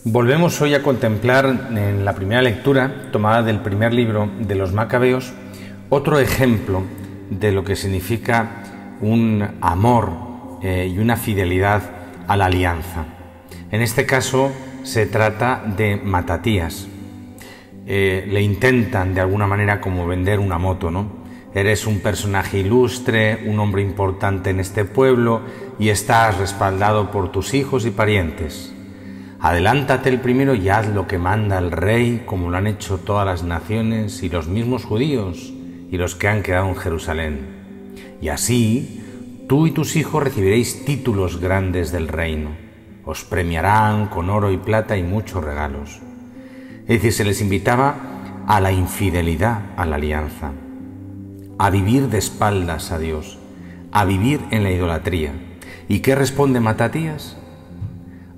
Volvemos hoy a contemplar en la primera lectura, tomada del primer libro de los Macabeos, otro ejemplo de lo que significa un amor y una fidelidad a la alianza. En este caso se trata de Matatías. Le intentan de alguna manera como vender una moto, ¿no? Eres un personaje ilustre, un hombre importante en este pueblo y estás respaldado por tus hijos y parientes. Adelántate el primero y haz lo que manda el rey, como lo han hecho todas las naciones y los mismos judíos y los que han quedado en Jerusalén. Y así, tú y tus hijos recibiréis títulos grandes del reino. Os premiarán con oro y plata y muchos regalos. Es decir, se les invitaba a la infidelidad a la alianza, a vivir de espaldas a Dios, a vivir en la idolatría. ¿Y qué responde Matatías?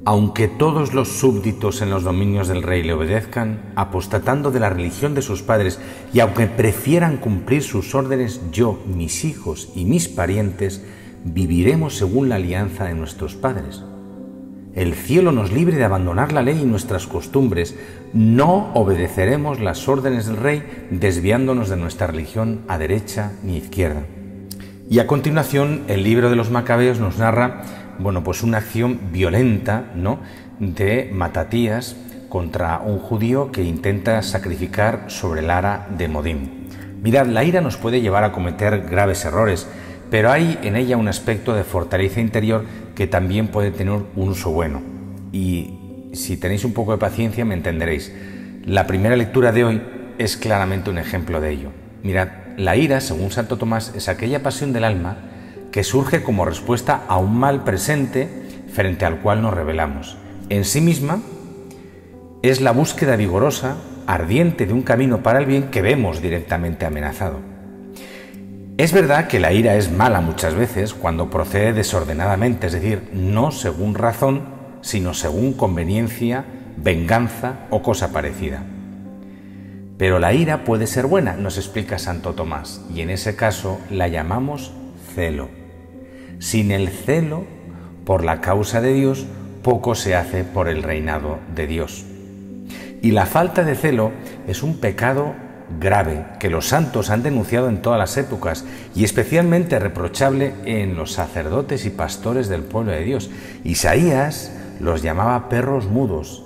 Aunque todos los súbditos en los dominios del rey le obedezcan, apostatando de la religión de sus padres, y aunque prefieran cumplir sus órdenes, yo, mis hijos y mis parientes, viviremos según la alianza de nuestros padres. El cielo nos libre de abandonar la ley y nuestras costumbres. No obedeceremos las órdenes del rey, desviándonos de nuestra religión a derecha ni izquierda. Y a continuación, el libro de los Macabeos nos narra pues una acción violenta, ¿no?, de Matatías contra un judío que intenta sacrificar sobre el ara de Modim. Mirad, la ira nos puede llevar a cometer graves errores, pero hay en ella un aspecto de fortaleza interior que también puede tener un uso bueno. Y si tenéis un poco de paciencia me entenderéis. La primera lectura de hoy es claramente un ejemplo de ello. Mirad, la ira, según Santo Tomás, es aquella pasión del alma que surge como respuesta a un mal presente frente al cual nos rebelamos. En sí misma es la búsqueda vigorosa, ardiente de un camino para el bien que vemos directamente amenazado. Es verdad que la ira es mala muchas veces cuando procede desordenadamente, es decir, no según razón, sino según conveniencia, venganza o cosa parecida. Pero la ira puede ser buena, nos explica Santo Tomás, y en ese caso la llamamos celo. Sin el celo por la causa de Dios, poco se hace por el reinado de Dios. Y la falta de celo es un pecado grave que los santos han denunciado en todas las épocas y especialmente reprochable en los sacerdotes y pastores del pueblo de Dios. Isaías los llamaba perros mudos.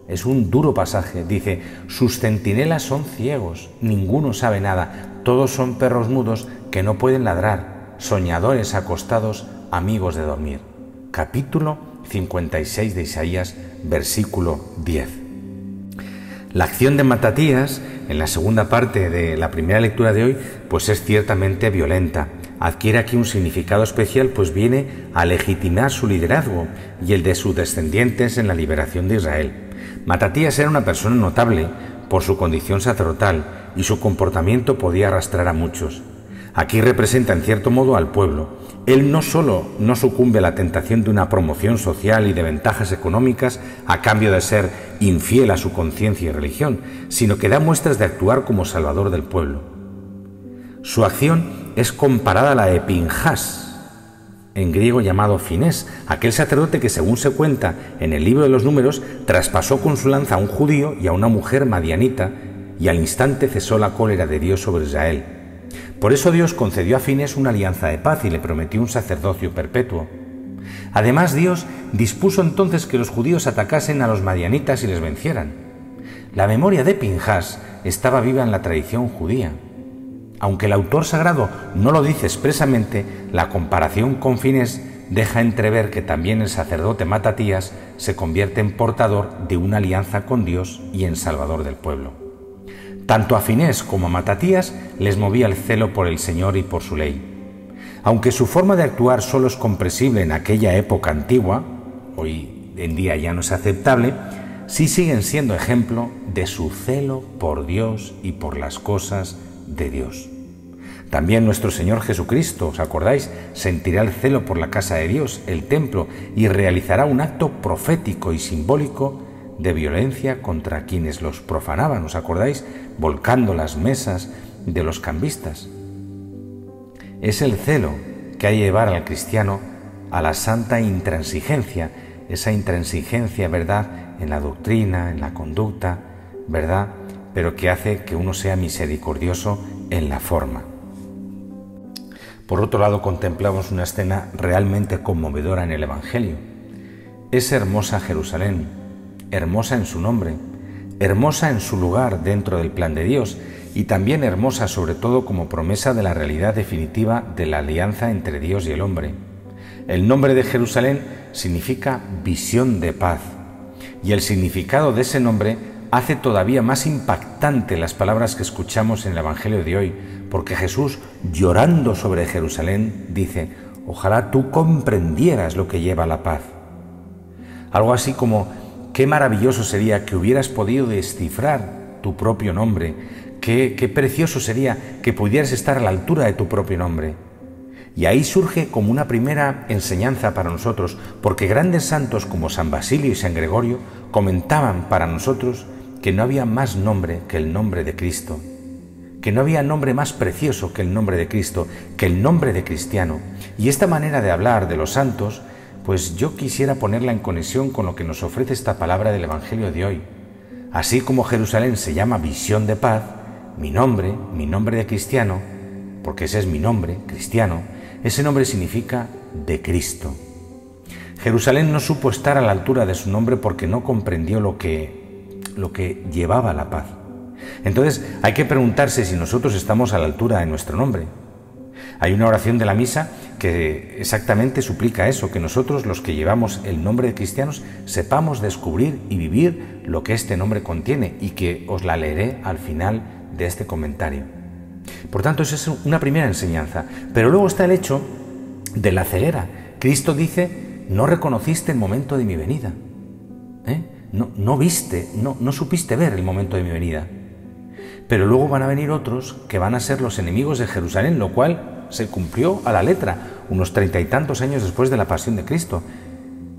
Es un duro pasaje. Dice: sus centinelas son ciegos, ninguno sabe nada, todos son perros mudos que no pueden ladrar, soñadores acostados, amigos de dormir. Capítulo 56 de Isaías, versículo 10. La acción de Matatías, en la segunda parte de la primera lectura de hoy, pues es ciertamente violenta. Adquiere aquí un significado especial, pues viene a legitimar su liderazgo y el de sus descendientes en la liberación de Israel. Matatías era una persona notable por su condición sacerdotal y su comportamiento podía arrastrar a muchos. Aquí representa en cierto modo al pueblo. Él no solo no sucumbe a la tentación de una promoción social y de ventajas económicas a cambio de ser infiel a su conciencia y religión, sino que da muestras de actuar como salvador del pueblo. Su acción es comparada a la de Pinjas, en griego llamado Finés, aquel sacerdote que, según se cuenta en el libro de los Números, traspasó con su lanza a un judío y a una mujer madianita, y al instante cesó la cólera de Dios sobre Israel. Por eso Dios concedió a Finés una alianza de paz y le prometió un sacerdocio perpetuo. Además, Dios dispuso entonces que los judíos atacasen a los madianitas y les vencieran. La memoria de Pinjas estaba viva en la tradición judía. Aunque el autor sagrado no lo dice expresamente, la comparación con Finés deja entrever que también el sacerdote Matatías se convierte en portador de una alianza con Dios y en salvador del pueblo. Tanto a Finés como a Matatías les movía el celo por el Señor y por su ley. Aunque su forma de actuar solo es comprensible en aquella época antigua, hoy en día ya no es aceptable, sí siguen siendo ejemplo de su celo por Dios y por las cosas de Dios. También nuestro Señor Jesucristo, ¿os acordáis?, sentirá el celo por la casa de Dios, el templo, y realizará un acto profético y simbólico de violencia contra quienes los profanaban, ¿os acordáis?, volcando las mesas de los cambistas. Es el celo que ha de llevar al cristiano a la santa intransigencia esa intransigencia, ¿verdad?, en la doctrina, en la conducta, ¿verdad?, pero que hace que uno sea misericordioso en la forma. Por otro lado, contemplamos una escena realmente conmovedora en el Evangelio. Es hermosa Jerusalén, hermosa en su nombre, hermosa en su lugar dentro del plan de Dios y también hermosa sobre todo como promesa de la realidad definitiva de la alianza entre Dios y el hombre. El nombre de Jerusalén significa visión de paz y el significado de ese nombre hace todavía más impactante las palabras que escuchamos en el Evangelio de hoy, porque Jesús, llorando sobre Jerusalén, dice: ojalá tú comprendieras lo que lleva la paz. Algo así como: qué maravilloso sería que hubieras podido descifrar tu propio nombre, qué precioso sería que pudieras estar a la altura de tu propio nombre. Y ahí surge como una primera enseñanza para nosotros, porque grandes santos como San Basilio y San Gregorio comentaban para nosotros que no había más nombre que el nombre de Cristo, que no había nombre más precioso que el nombre de Cristo, que el nombre de cristiano. Y esta manera de hablar de los santos, pues yo quisiera ponerla en conexión con lo que nos ofrece esta palabra del Evangelio de hoy. Así como Jerusalén se llama visión de paz, mi nombre de cristiano, porque ese es mi nombre, cristiano, ese nombre significa de Cristo. Jerusalén no supo estar a la altura de su nombre porque no comprendió lo que llevaba la paz. Entonces hay que preguntarse si nosotros estamos a la altura de nuestro nombre. Hay una oración de la misa que exactamente suplica eso, que nosotros, los que llevamos el nombre de cristianos, sepamos descubrir y vivir lo que este nombre contiene, y que os la leeré al final de este comentario. Por tanto, esa es una primera enseñanza. Pero luego está el hecho de la ceguera. Cristo dice: no reconociste el momento de mi venida. No supiste ver el momento de mi venida. Pero luego van a venir otros que van a ser los enemigos de Jerusalén, lo cual se cumplió a la letra, unos 30 y tantos años después de la pasión de Cristo.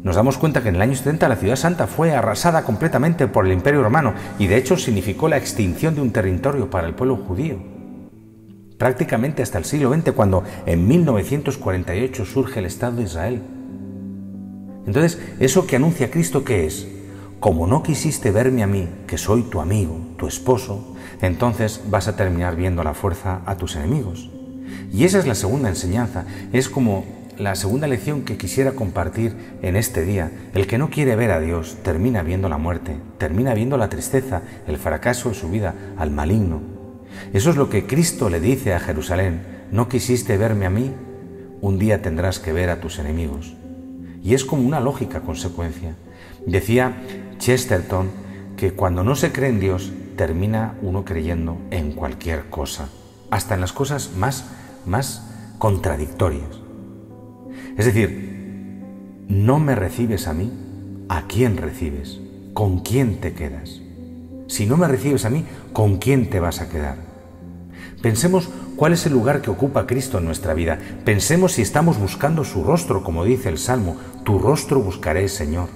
Nos damos cuenta que en el año 70 la ciudad santa fue arrasada completamente por el Imperio Romano y de hecho significó la extinción de un territorio para el pueblo judío. Prácticamente hasta el siglo XX, cuando en 1948 surge el Estado de Israel. Entonces, ¿eso que anuncia Cristo qué es? Como no quisiste verme a mí, que soy tu amigo, tu esposo, entonces vas a terminar viendo a la fuerza a tus enemigos. Y esa es la segunda enseñanza, es como la segunda lección que quisiera compartir en este día. El que no quiere ver a Dios termina viendo la muerte, termina viendo la tristeza, el fracaso de su vida, al maligno. Eso es lo que Cristo le dice a Jerusalén: no quisiste verme a mí, un día tendrás que ver a tus enemigos. Y es como una lógica consecuencia. Decía Chesterton que cuando no se cree en Dios, termina uno creyendo en cualquier cosa, hasta en las cosas más contradictorias. Es decir, no me recibes a mí, ¿a quién recibes? ¿Con quién te quedas? Si no me recibes a mí, ¿con quién te vas a quedar? Pensemos cuál es el lugar que ocupa Cristo en nuestra vida. Pensemos si estamos buscando su rostro, como dice el Salmo: tu rostro buscaré, Señor.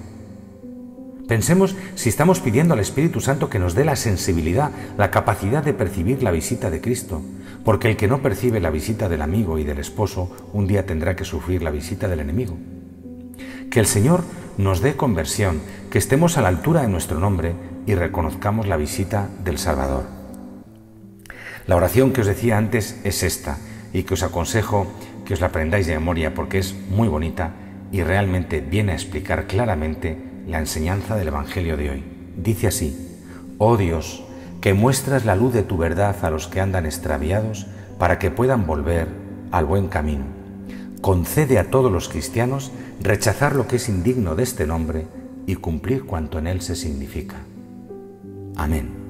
Pensemos si estamos pidiendo al Espíritu Santo que nos dé la sensibilidad, la capacidad de percibir la visita de Cristo, porque el que no percibe la visita del amigo y del esposo, un día tendrá que sufrir la visita del enemigo. Que el Señor nos dé conversión, que estemos a la altura de nuestro nombre y reconozcamos la visita del Salvador. La oración que os decía antes es esta, y que os aconsejo que os la aprendáis de memoria, porque es muy bonita y realmente viene a explicar claramente la enseñanza del Evangelio de hoy. Dice así: oh Dios, que muestras la luz de tu verdad a los que andan extraviados para que puedan volver al buen camino. Concede a todos los cristianos rechazar lo que es indigno de este nombre y cumplir cuanto en él se significa. Amén.